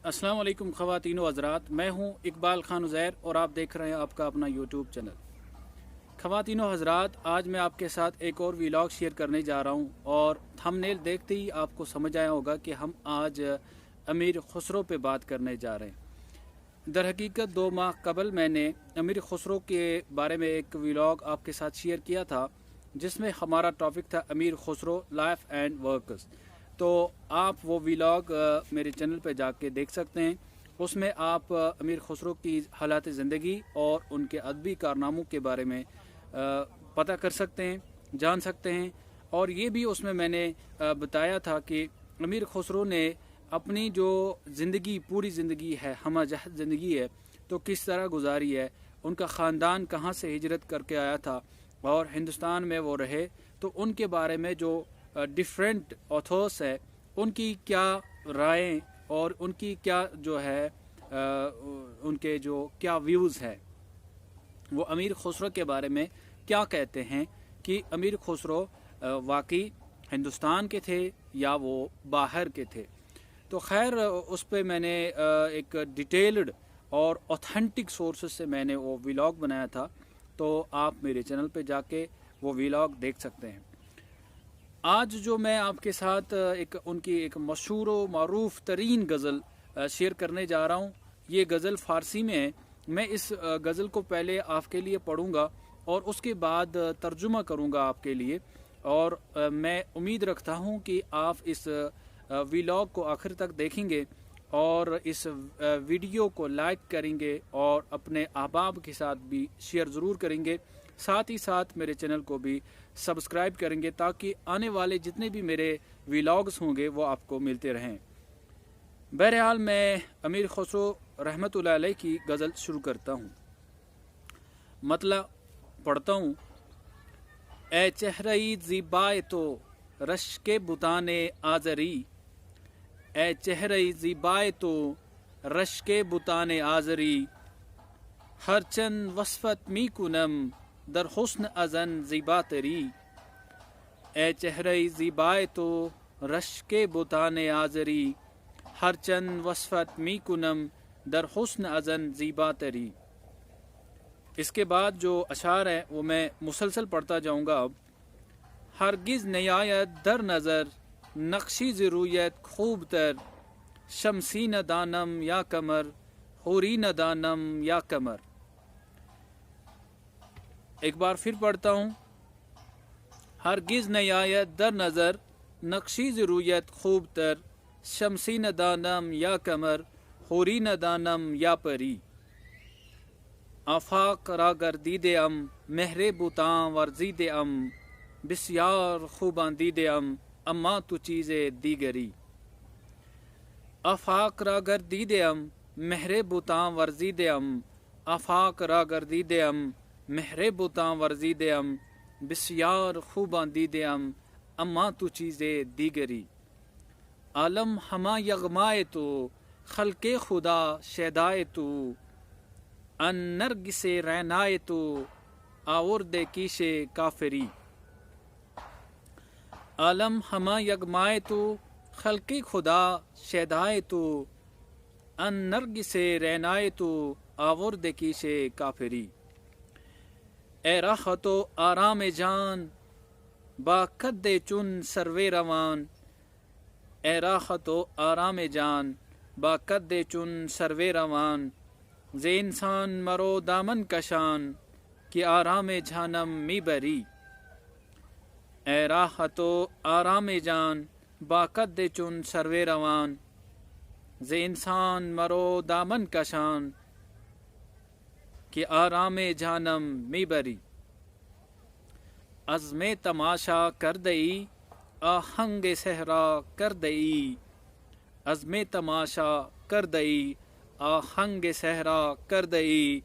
अस्सलाम वालेकुम ख़वातीन व हज़रात, मैं हूं इकबाल खान उज़ैर और आप देख रहे हैं आपका अपना यूट्यूब चैनल। ख़वातीन व हज़रात, आज मैं आपके साथ एक और व्लॉग शेयर करने जा रहा हूं और थंबनेल देखते ही आपको समझ आया होगा कि हम आज अमीर खुसरो पे बात करने जा रहे हैं। दर हकीकत 2 माह कबल मैंने अमीर खुसरो के बारे में एक व्लॉग आपके साथ शेयर किया था, जिसमें हमारा टॉपिक था अमीर खुसरो लाइफ एंड वर्क्स। तो आप वो व्लॉग मेरे चैनल पे जाके देख सकते हैं। उसमें आप अमीर खुसरो की हालात ज़िंदगी और उनके अदबी कारनामों के बारे में पता कर सकते हैं, जान सकते हैं। और ये भी उसमें मैंने बताया था कि अमीर खुसरो ने अपनी जो ज़िंदगी, पूरी ज़िंदगी है, हमजहत ज़िंदगी है, तो किस तरह गुजारी है। उनका ख़ानदान कहाँ से हिजरत करके आया था और हिंदुस्तान में वो रहे, तो उनके बारे में जो डिफरेंट ऑथर्स है, उनकी क्या राय और उनकी क्या जो है उनके जो क्या व्यूज़ है, वो अमीर खुसरो के बारे में क्या कहते हैं कि अमीर खुसरो वाकई हिंदुस्तान के थे या वो बाहर के थे। तो खैर उस पर मैंने एक डिटेल्ड और ऑथेंटिक सोर्सेज से मैंने वो व्लॉग बनाया था, तो आप मेरे चैनल पे जाके वो व्लॉग देख सकते हैं। आज जो मैं आपके साथ उनकी एक मशहूर व मारूफ तरीन गज़ल शेयर करने जा रहा हूँ। ये गज़ल फ़ारसी में है। मैं इस गज़ल को पहले आपके लिए पढ़ूँगा और उसके बाद तर्जुमा करूँगा आपके लिए, और मैं उम्मीद रखता हूँ कि आप इस व्लॉग को आखिर तक देखेंगे और इस वीडियो को लाइक करेंगे और अपने अहबाब के साथ भी शेयर ज़रूर करेंगे। साथ ही साथ मेरे चैनल को भी सब्सक्राइब करेंगे ताकि आने वाले जितने भी मेरे व्लॉग्स होंगे वो आपको मिलते रहें। बहरहाल मैं अमीर खुसरो रहमतुल्लाह अलैह की गज़ल शुरू करता हूँ। मतलब पढ़ता हूँ। ए चेहरे ज़िबाए तो रश के बुताने आज़री, ए चेहरे ज़िबाए तो रश के बुताने आज़री, हर चंद वस्फत मी कुनम दर हुस्न अज़न ज़िबा तेरी, ए चेहरे ज़िबाए तो रश के बुताने आज़री, हर चंद वस्फत मी कुनम दर हुस्न अज़न ज़िबा तेरी। इसके बाद जो अशार है वो मैं मुसलसल पढ़ता जाऊँगा। अब हरगिज़ नयायत दर नज़र नक्शी ज़रूयत खूब तर, शमसी न दानम या कमर, हुरी न दानम या कमर। एक बार फिर पढ़ता हूँ। हरगिज़ नयायत दर नज़र नक्शी ज़रूयत खूब तर, शमसी न दानम या कमर, हुरी न दानम या परी। आफाक रा गर्दीदे अम महरे बुतां वर्जीदे अम, बिस्यार खूबांदीदे अम्मा तु चीज़े दीगरी। आफाक रा गर्दीदे अम महरे बुतां वर्जीदे अम, आफाक रा गर्दीदे अम महरे बुतां वर्जीदे अम, बिस्यार खूबांदीदे अम्मा तु चीज़े दीगरी। आलम हमा यगमाए तो खल्के खुदा शैदाए तो, अन नर्ग से रैनाए तो आवर्दे कीशे काफरी। आलम हमा यगमाए तो खल्के खुदा शैदाए तो, अन नर्ग से रैनाए तो आवर्दे कीशे काफरी। ए राहतो आराम जान बाकद्दे चुन सर्वे रवान, ए राहतो आराम जान बाकद्दे चुन सर्वे रवान, जे इंसान मरो दामन कशान कि आराम जानम मी बरी। ए राहतो आराम जान बाकद्दे चुन सर्वे रवान, जे इंसान मरो दामन कशान कि आराम जानम मी बरी। अज़्मे तमाशा कर दई आहंग सहरा कर दई, अज़्मे तमाशा कर दई आहंग सहरा कर दई,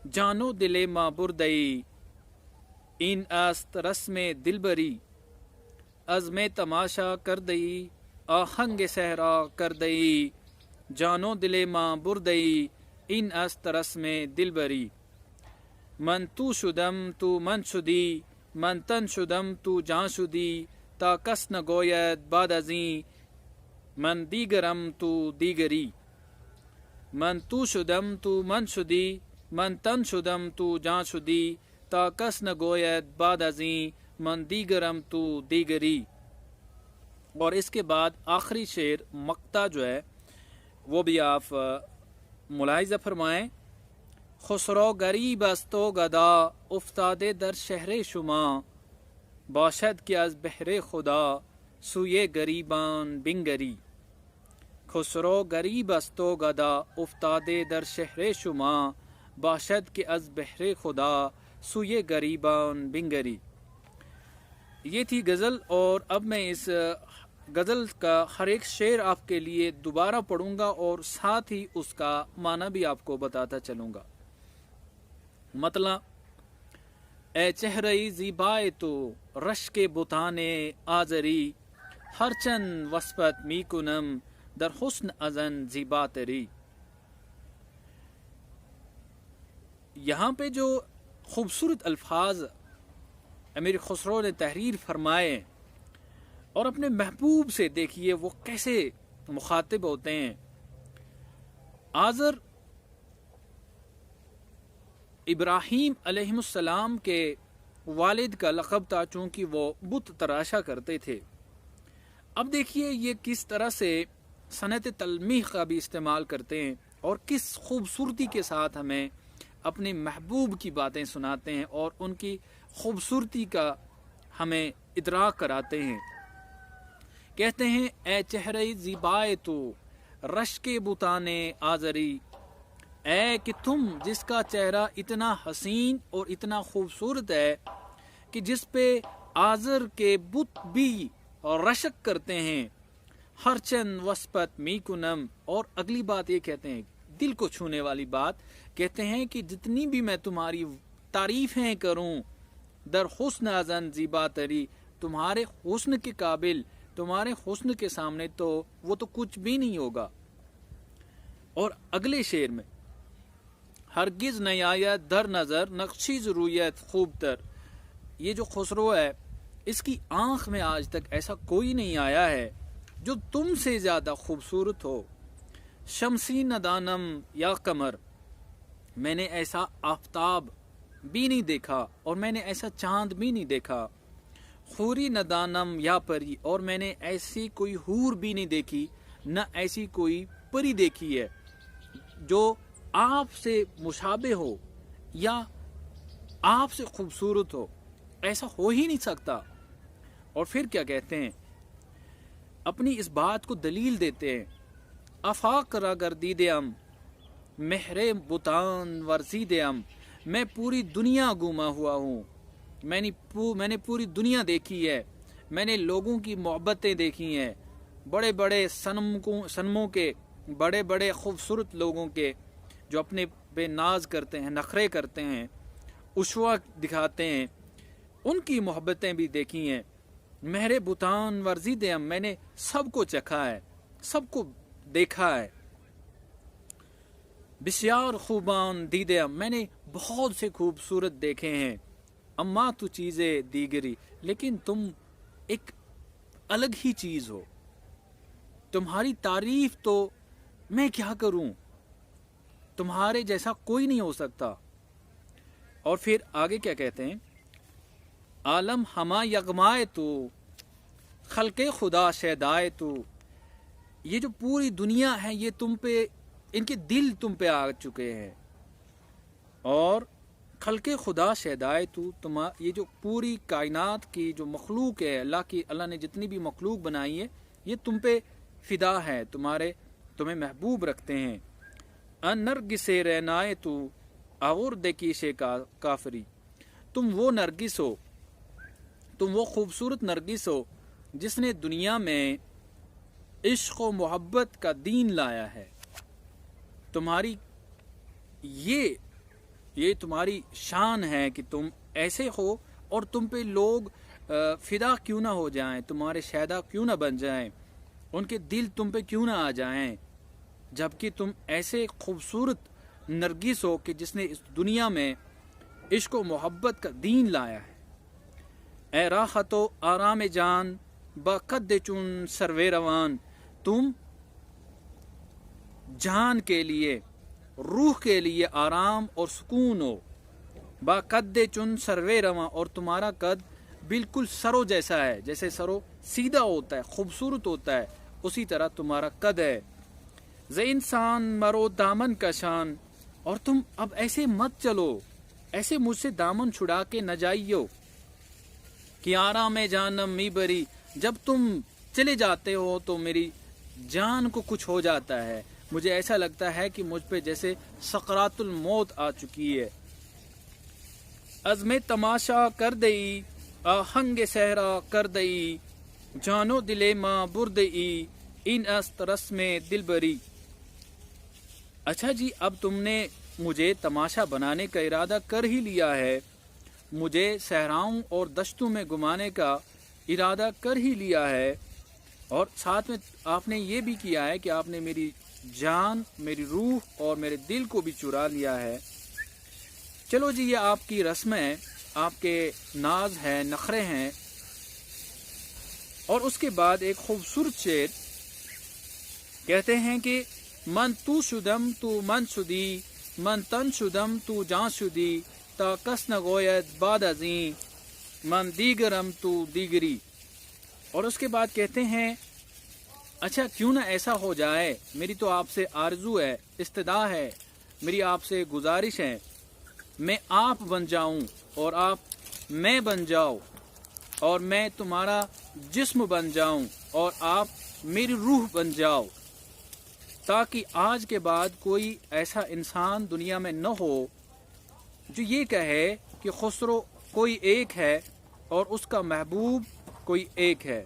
जानो दिले माँ बुरदई इन आस्त रस्म दिलबरी। अज़्मे तमाशा कर दई आहंग सहरा कर दई, जानो दिले माँ बुरदई इन आस्त रस्म दिलबरी। मन तू शुदम तू मन शुदी, मन तन शुदम तू जान शुदी, ताकस न गोयद बाद अज़ी मन दीगरम तू दीगरी। من تو شدم تو من شدی، من تن شدم تو جان شدی، تا کس نہ گوید بعد ازیں من دیگرم تو دیگری۔ اور اس کے بعد آخری شعر مقطع جو ہے وہ بھی آپ ملاحظہ فرمائیں۔ خسرو غریب است و گدا، افتاده در شهر شما، باشد که از بهر خدا سوی گریبان بنگری۔ خسرو غریب است و گدا، افتاده در شهر شما، باشد که از بهر خدا سوی گریبان بنگری۔ یہ تھی غزل، اور اب میں اس غزل کا ہر ایک شعر آپ کے لیے دوبارہ پڑھوں گا اور ساتھ ہی اس کا معنی بھی آپ کو بتاتا چلوں گا۔ مطلب: اے چہرہ زیبائے تو رشک بتان آزری، ہر چند وصفت می کنم در حسن ازن زیبا تری۔ یہاں پہ جو خوبصورت الفاظ امیر خسرو نے تحریر فرمائے، اور اپنے محبوب سے دیکھیے وہ کیسے مخاطب ہوتے ہیں۔ آزر ابراہیم علیہ السلام کے والد کا لقب تھا، چونکہ وہ بت تراشا کرتے تھے۔ اب دیکھیے یہ کس طرح سے صنعت تلمیح کا بھی استعمال کرتے ہیں، اور کس خوبصورتی کے ساتھ ہمیں اپنے محبوب کی باتیں سناتے ہیں اور ان کی خوبصورتی کا ہمیں ادراک کراتے ہیں۔ کہتے ہیں: اے چہرہ زیبائے تو رشک بتان آزری، اے کہ تم جس کا چہرہ اتنا حسین اور اتنا خوبصورت ہے کہ جس پہ آزر کے بت بھی رشک کرتے ہیں، ہر چند وصفت می کنم، اور اگلی بات یہ کہتے ہیں، دل کو چھونے والی بات، کہتے ہیں کہ جتنی بھی میں تمہاری تعریفیں کروں، در حسن ازن زیبا تری، تمہارے حسن کے قابل، تمہارے حسن کے سامنے تو وہ تو کچھ بھی نہیں ہوگا۔ اور اگلے شعر میں: ہرگز نہیں آید در نظر نقشی رویت خوب تر، یہ جو خسرو ہے اس کی آنکھ میں آج تک ایسا کوئی نہیں آیا ہے جو تم سے زیادہ خوبصورت ہو۔ شمسی ندانم یا قمر، میں نے ایسا آفتاب بھی نہیں دیکھا اور میں نے ایسا چاند بھی نہیں دیکھا۔ خوری ندانم یا پری، اور میں نے ایسی کوئی حور بھی نہیں دیکھی، نہ ایسی کوئی پری دیکھی ہے جو آپ سے مشابہ ہو یا آپ سے خوبصورت ہو، ایسا ہو ہی نہیں سکتا۔ اور پھر کیا کہتے ہیں، اپنی اس بات کو دلیل دیتے ہیں: افاق را گردیدم مہر بتان ورزیدم، میں پوری دنیا گھوما ہوا ہوں، میں نے پوری دنیا دیکھی ہے، میں نے لوگوں کی محبتیں دیکھی ہیں، بڑے بڑے صنموں کے، بڑے بڑے خوبصورت لوگوں کے جو اپنے بے ناز کرتے ہیں، نخرے کرتے ہیں، عشوہ دکھاتے ہیں، ان کی محبتیں بھی دیکھی ہیں۔ مہر بتان ورزیدم، میں نے سب کو چکھا ہے، سب کو دیکھا ہے۔ بسیار خوبان دیدم، میں نے بہت سے خوبصورت دیکھے ہیں۔ اما تو چیزیں دیگری، لیکن تم ایک الگ ہی چیز ہو، تمہاری تعریف تو میں کیا کروں، تمہارے جیسا کوئی نہیں ہو سکتا۔ اور پھر آگے کیا کہتے ہیں: عالم ہما یغمائے تو خلق خدا شیدائے تو، یہ جو پوری دنیا ہے یہ تم پہ، ان کے دل تم پہ آ چکے ہیں، اور خلق خدا شیدائے تو، یہ جو پوری کائنات کی جو مخلوق ہے، اللہ نے جتنی بھی مخلوق بنائی ہے یہ تم پہ فدا ہے، تمہیں محبوب رکھتے ہیں۔ ان نرگس رعنائے تو اور دکیش کافری، تم وہ نرگس ہو، تم وہ خوبصورت نرگس ہو جس نے دنیا میں عشق و محبت کا دین لایا ہے۔ تمہاری یہ تمہاری شان ہے کہ تم ایسے ہو، اور تم پہ لوگ فدا کیوں نہ ہو جائیں، تمہارے شیدا کیوں نہ بن جائیں، ان کے دل تم پہ کیوں نہ آ جائیں، جبکہ تم ایسے خوبصورت نرگس ہو کہ جس نے اس دنیا میں عشق و محبت کا دین لایا ہے۔ اے راحت و آرام جان با قد چون سروے روان، تم जान के लिए, रूह के लिए आराम और सुकून हो। बाकद चुन सरवे रवा, और तुम्हारा कद बिल्कुल सरो जैसा है, जैसे सरो सीधा होता है, खूबसूरत होता है, उसी तरह तुम्हारा कद है। ज़े इंसान मरो दामन का शान, और तुम अब ऐसे मत चलो, ऐसे मुझसे दामन छुड़ा के न जाइयो कि आराम में जानम मी बरी, जब तुम चले जाते हो तो मेरी जान को कुछ हो जाता है, मुझे ऐसा लगता है कि मुझ पे जैसे सकरातुल मौत आ चुकी है। अज़मे तमाशा कर दई, आहंग सहरा कर दई, जानो दिले माँ बुरदई, इन अस्त रस्म दिलबरी। अच्छा जी, अब तुमने मुझे तमाशा बनाने का इरादा कर ही लिया है, मुझे सहराओं और दश्तों में घुमाने का इरादा कर ही लिया है, और साथ में आपने ये भी किया है कि आपने मेरी जान, मेरी रूह और मेरे दिल को भी चुरा लिया है। चलो जी, ये आपकी रस्म है, आपके नाज है, नखरे हैं। और उसके बाद एक खूबसूरत शेर कहते हैं कि मन तू शुदम तू मन शुदी, मन तन शुदम तू जान शुदी, ता कस न गोयत बाद अजी, मन दीगरम तू दीगरी। और उसके बाद कहते हैं, अच्छा क्यों ना ऐसा हो जाए, मेरी तो आपसे आरजू है, इस्तदा है, मेरी आपसे गुजारिश है, मैं आप बन जाऊं और आप मैं बन जाओ, और मैं तुम्हारा जिस्म बन जाऊं और आप मेरी रूह बन जाओ, ताकि आज के बाद कोई ऐसा इंसान दुनिया में न हो जो ये कहे कि खुसरो कोई एक है और उसका महबूब कोई एक है।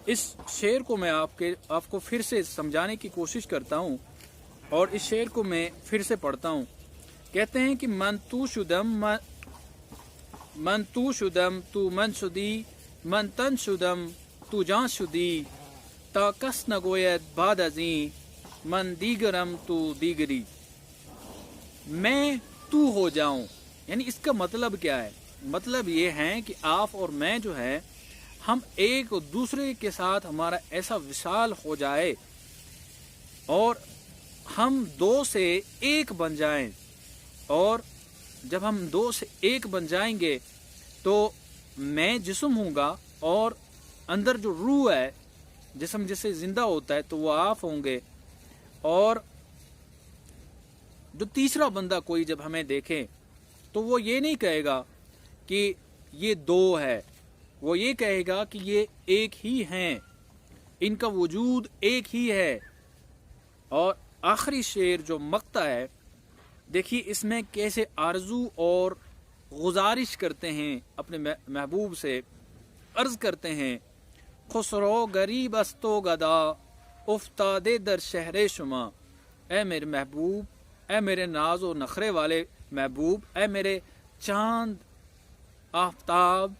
इस शेर को मैं आपको फिर से समझाने की कोशिश करता हूँ, और इस शेर को मैं फिर से पढ़ता हूँ। कहते हैं कि मन तू शुदम तू मन शुदी, मन तन शुदम तू जान शुदी, ता कस न गोयत बाद अजी, मन दीगरम तू दीगरी। मैं तू हो जाऊं, यानी इसका मतलब क्या है? मतलब ये है कि आप और मैं जो है, हम एक दूसरे के साथ हमारा ऐसा विशाल हो जाए और हम दो से एक बन जाएं। और जब हम दो से एक बन जाएंगे तो मैं जिस्म हूँगा और अंदर जो रूह है, जिस्म जिससे जिंदा होता है, तो वो आप होंगे। और जो तीसरा बंदा कोई जब हमें देखे तो वो ये नहीं कहेगा कि ये दो है, वो ये कहेगा कि ये एक ही हैं, इनका वजूद एक ही है। और आखिरी शेर जो मक्ता है, देखिए इसमें कैसे आरजू और गुजारिश करते हैं अपने महबूब से, अर्ज करते हैं, खुसरो गरीब अस्तो गदा उफ्तादे दर शहरे शुमा। ए मेरे महबूब, ए मेरे नाज और नखरे वाले महबूब, ए मेरे चांद, आफ्ताब,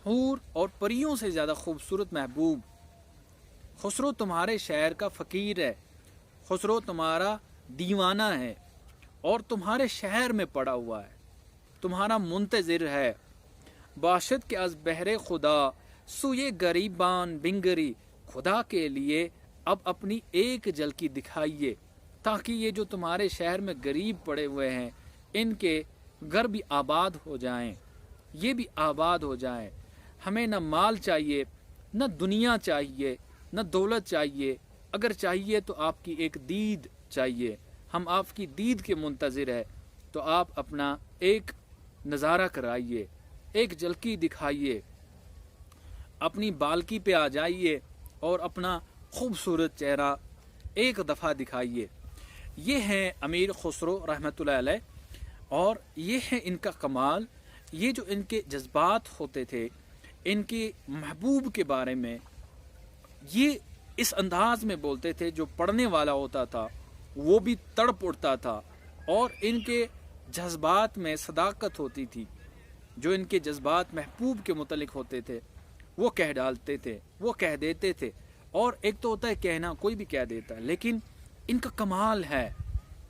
हूर और परियों से ज़्यादा खूबसूरत महबूब, खुसरो तुम्हारे शहर का फ़कीर है, खुसरो तुम्हारा दीवाना है और तुम्हारे शहर में पड़ा हुआ है, तुम्हारा मुंतज़िर है। बाशद के अज़ बहरे खुदा सुये गरीबान बिंगरी, खुदा के लिए अब अपनी एक झलकी दिखाइए, ताकि ये जो तुम्हारे शहर में गरीब पड़े हुए हैं, इनके घर भी आबाद हो जाएं, ये भी आबाद हो जाएं। हमें न माल चाहिए, न दुनिया चाहिए, न दौलत चाहिए, अगर चाहिए तो आपकी एक दीद चाहिए। हम आपकी दीद के मुंतज़िर है, तो आप अपना एक नज़ारा कराइए, एक झलकी दिखाइए, अपनी बालकी पे आ जाइए और अपना खूबसूरत चेहरा एक दफ़ा दिखाइए। ये हैं अमीर खुसरो रहमतुल्लाह अलैह, और ये है इनका कमाल। ये जो इनके जज्बात होते थे इनके महबूब के बारे में, ये इस अंदाज में बोलते थे, जो पढ़ने वाला होता था वो भी तड़प उठता था। और इनके जज्बात में सदाकत होती थी, जो इनके जज्बात महबूब के मुतल्लिक होते थे वो कह डालते थे, वो कह देते थे। और एक तो होता है कहना, कोई भी कह देता है, लेकिन इनका कमाल है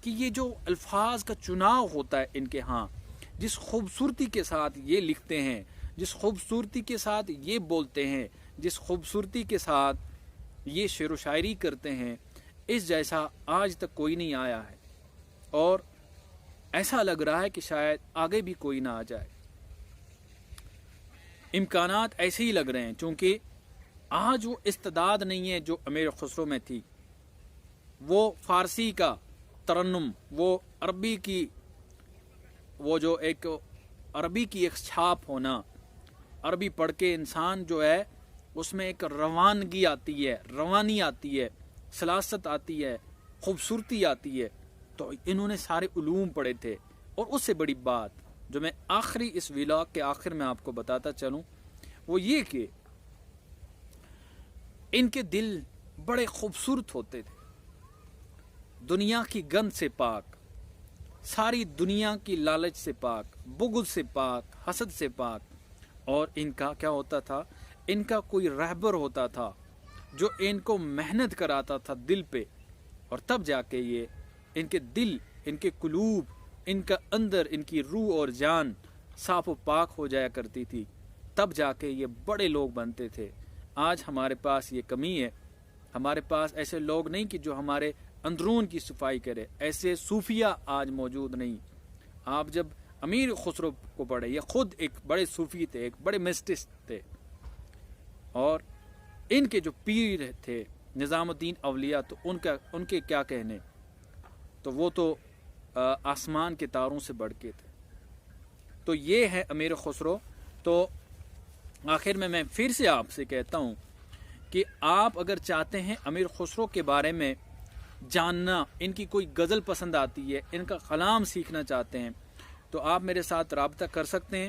कि ये जो अल्फाज का चुनाव होता है इनके यहाँ, जिस खूबसूरती के साथ ये लिखते हैं, जिस खूबसूरती के साथ ये बोलते हैं, जिस खूबसूरती के साथ ये शेर व शायरी करते हैं, اس جیسا آج تک کوئی نہیں آیا ہے، اور ایسا لگ رہا ہے کہ شاید آگے بھی کوئی نہ آ جائے۔ امکانات ایسے ہی لگ رہے ہیں، چونکہ آج وہ استعداد نہیں ہے جو امیر خسرو میں تھی۔ وہ فارسی کا ترنم، وہ عربی کی، وہ جو ایک عربی کی ایک چھاپ ہونا، عربی پڑھ کے انسان جو ہے اس میں ایک روانگی آتی ہے، روانی آتی ہے، سلاست آتی ہے، خوبصورتی آتی ہے۔ تو انہوں نے سارے علوم پڑھے تھے۔ اور اس سے بڑی بات جو میں آخری اس ویلاگ کے آخر میں آپ کو بتاتا چلوں، وہ یہ کہ ان کے دل بڑے خوبصورت ہوتے تھے، دنیا کی گند سے پاک، ساری دنیا کی لالچ سے پاک، بغض سے پاک، حسد سے پاک۔ اور ان کا کیا ہوتا تھا، ان کا کوئی رہبر ہوتا تھا جو ان کو محنت کراتا تھا دل پہ، اور تب جا کے یہ ان کے دل، ان کے قلوب، ان کا اندر، ان کی روح اور جان صاف و پاک ہو جایا کرتی تھی، تب جا کے یہ بڑے لوگ بنتے تھے۔ آج ہمارے پاس یہ کمی ہے، ہمارے پاس ایسے لوگ نہیں کہ جو ہمارے اندرون کی صفائی کرے، ایسے صوفیہ آج موجود نہیں۔ آپ جب امیر خسرو کو پڑھے، یہ خود ایک بڑے صوفی تھے، ایک بڑے مسٹس تھے، اور ان کے جو پیر تھے نظام الدین اولیاء، تو ان کے کیا کہنے، تو وہ تو آسمان کے تاروں سے بڑھ کے تھے۔ تو یہ ہے امیر خسرو۔ تو آخر میں پھر سے آپ سے کہتا ہوں کہ آپ اگر چاہتے ہیں امیر خسرو کے بارے میں جاننا، ان کی کوئی غزل پسند آتی ہے، ان کا کلام سیکھنا چاہتے ہیں، تو آپ میرے ساتھ رابطہ کر سکتے ہیں۔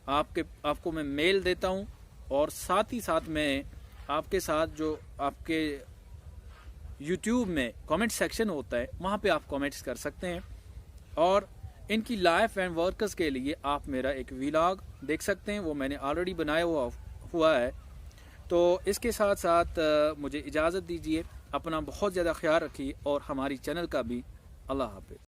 آپ کو میں میل دیتا ہوں، اور ساتھ ہی ساتھ میں آپ کے ساتھ جو آپ کے یوٹیوب میں کامنٹ سیکشن ہوتا ہے، وہاں پہ آپ کامنٹس کر سکتے ہیں، اور ان کی لائف اینڈ ورکرز کے لیے آپ میرا ایک ویلاگ دیکھ سکتے ہیں، وہ میں نے آلریڈی بنایا ہوا ہے۔ تو اس کے ساتھ ساتھ مجھے اجازت دیجیے، اپنا بہت زیادہ خیال رکھیے، اور ہماری چینل کا بھی۔ اللہ حافظ۔